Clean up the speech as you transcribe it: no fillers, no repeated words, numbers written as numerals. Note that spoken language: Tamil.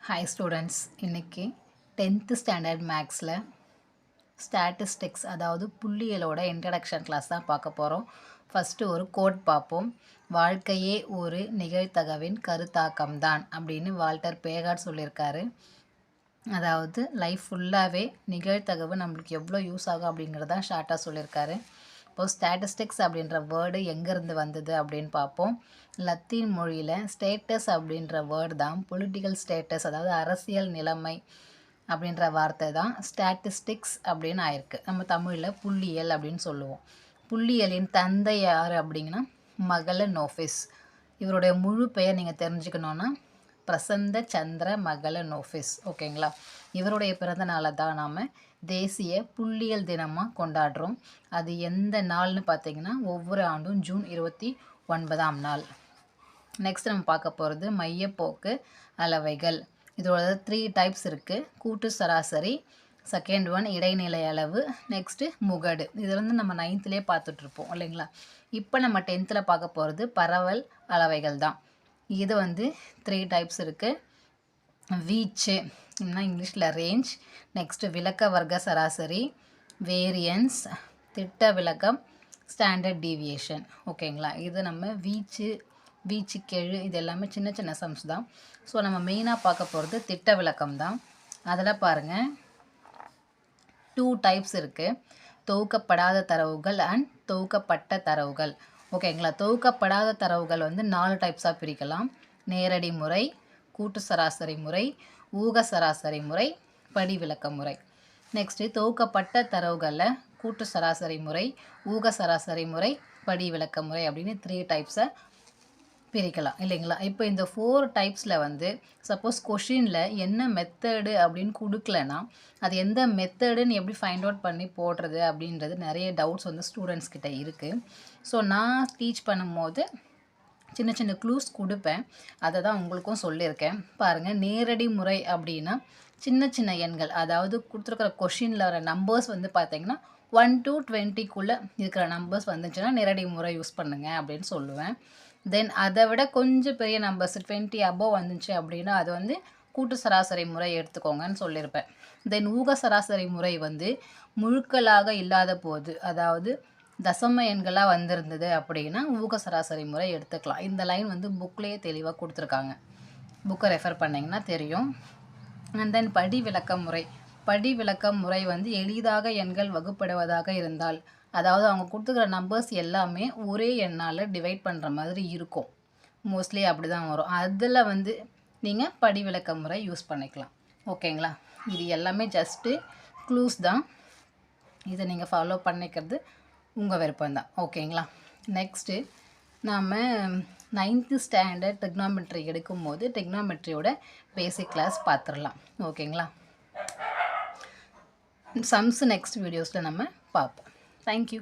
Hi students, இன்னைக்கு 10th ஸ்டாண்டர்ட் மேக்ஸில் ஸ்டாட்டிஸ்டிக்ஸ் அதாவது புள்ளியலோட இன்ட்ரடக்ஷன் கிளாஸ் தான் பார்க்க போகிறோம். ஃபஸ்ட்டு ஒரு கோட் பார்ப்போம். வாழ்க்கையே ஒரு நிகழ்தகவின் கருத்தாக்கம்தான் அப்படின்னு வால்டர் பேகார்ட் சொல்லியிருக்காரு. அதாவது லைஃப் ஃபுல்லாகவே நிகழ்தகவு நம்மளுக்கு எவ்வளோ யூஸ் ஆகும் அப்படிங்கிறதான் ஷார்ட்டாக சொல்லியிருக்காரு. இப்போது ஸ்டாட்டிஸ்டிக்ஸ் அப்படின்ற வேர்டு எங்கேருந்து வந்தது அப்படின்னு பார்ப்போம். லத்தீன் மொழியில் ஸ்டேட்டஸ் அப்படின்ற வேர்டு தான் பொலிட்டிக்கல் ஸ்டேட்டஸ், அதாவது அரசியல் நிலைமை அப்படின்ற வார்த்தை தான் ஸ்டாட்டிஸ்டிக்ஸ் அப்படின்னு ஆயிருக்கு. நம்ம தமிழில் புள்ளியியல் அப்படின்னு சொல்லுவோம். புள்ளியியலின் தந்தை யார் அப்படிங்கன்னா மகளனோஃபிஸ். இவருடைய முழு பெயர் நீங்கள் தெரிஞ்சுக்கணுன்னா பிரசந்த சந்திர மகளனோஃபிஸ். ஓகேங்களா? இவருடைய பிறந்த நாளை தான் நாம் தேசிய புள்ளியியல் தினமாக கொண்டாடுறோம். அது எந்த நாள்னு பார்த்தீங்கன்னா ஒவ்வொரு ஆண்டும் ஜூன் 29ஆம் நாள். நெக்ஸ்ட் நம்ம பார்க்க போகிறது மையப்போக்கு அளவைகள். இதோட 3 டைப்ஸ் இருக்குது. கூட்டு சராசரி, செகண்ட் ஒன் இடைநிலை அளவு, நெக்ஸ்ட்டு முகடு. இது வந்து நம்ம 9th பார்த்துட்ருப்போம் இல்லைங்களா? இப்போ நம்ம 10th பார்க்க போகிறது பரவல் அளவைகள் தான். இது வந்து 3 டைப்ஸ் இருக்குது. வீச்சு இங்கிலீஷில் ரேஞ்ச், நெக்ஸ்ட்டு விளக்க வர்க்க சராசரி, வேரியன்ஸ், திட்ட விளக்கம், ஸ்டாண்டர்ட் டீவியேஷன். ஓகேங்களா? இது நம்ம வீச்சு கெழு இது எல்லாமே சின்ன சின்ன சம்ஸ் தான். ஸோ நம்ம மெயினாக பார்க்க போகிறது திட்ட விளக்கம் தான். அதில் பாருங்கள் 2 டைப்ஸ் இருக்குது. தொகுக்கப்படாத தரவுகள் அண்ட் தொகுக்கப்பட்ட தரவுகள். ஓகேங்களா? தொகுக்கப்படாத தரவுகள் வந்து 4 டைப்ஸாக பிரிக்கலாம். நேரடி முறை, கூட்டு சராசரி முறை, ஊக சராசரி முறை, படி விளக்க முறை. நெக்ஸ்ட்டு தொகுக்கப்பட்ட தரவுகளில் கூட்டு சராசரி முறை, ஊக சராசரி முறை, படி விளக்க முறை அப்படின்னு 3 டைப்ஸை பிரிக்கலாம் இல்லைங்களா? இப்போ இந்த 4 டைப்ஸில் வந்து சப்போஸ் கொஷினில் என்ன மெத்தடு அப்படின்னு கொடுக்கலன்னா அது எந்த மெத்தடுன்னு எப்படி ஃபைண்ட் அவுட் பண்ணி போடுறது அப்படின்றது நிறைய டவுட்ஸ் வந்து ஸ்டூடெண்ட்ஸ் கிட்ட இருக்குது. ஸோ நான் டீச் பண்ணும்போது சின்ன சின்ன க்ளூஸ் கொடுப்பேன். அதை தான் உங்களுக்கும் சொல்லியிருக்கேன். பாருங்கள், நேரடி முறை அப்படின்னா சின்ன சின்ன எண்கள், அதாவது கொடுத்துருக்குற கொஷினில் வர நம்பர்ஸ் வந்து பார்த்தீங்கன்னா 1 to 20க்குள்ளே இருக்கிற நம்பர்ஸ் வந்துச்சுன்னா நேரடி முறை யூஸ் பண்ணுங்கள் அப்படின்னு சொல்லுவேன். தென் அதை விட கொஞ்சம் பெரிய நம்பர்ஸ் 20 above வந்துச்சு அப்படின்னா அது வந்து கூட்டு சராசரி முறை எடுத்துக்கோங்கன்னு சொல்லியிருப்பேன். தென் ஊக சராசரி முறை வந்து முழுக்களாக இல்லாத போது, அதாவது தசம எண்களாக வந்திருந்தது அப்படின்னா ஊக சராசரி முறை எடுத்துக்கலாம். இந்த லைன் வந்து புக்லேயே தெளிவாக கொடுத்துருக்காங்க. புக்கை ரெஃபர் பண்ணிங்கன்னா தெரியும். அண்ட் தென் படி விளக்க முறை. படி விளக்க முறை வந்து எளிதாக எண்கள் வகுப்படுவதாக இருந்தால், அதாவது அவங்க கொடுத்துக்கிற நம்பர்ஸ் எல்லாமே ஒரே எண்ணால் டிவைட் பண்ணுற மாதிரி இருக்கும். மோஸ்ட்லி அப்படி தான் வரும். அதில் வந்து நீங்கள் படி விளக்க முறை யூஸ் பண்ணிக்கலாம். ஓகேங்களா? இது எல்லாமே ஜஸ்ட்டு க்ளூஸ் தான். இதை நீங்கள் ஃபாலோ பண்ணிக்கிறது உங்கள் விருப்பம் தான். ஓகேங்களா? நெக்ஸ்ட்டு நாம் 9th ஸ்டாண்டர்ட் டெக்னாமெட்ரி எடுக்கும்போது டெக்னாமெட்ரியோட பேசிக் கிளாஸ் பார்த்துடலாம். ஓகேங்களா? சம்ஸ் நெக்ஸ்ட் வீடியோஸில் நம்ம பார்ப்போம். தேங்க்யூ.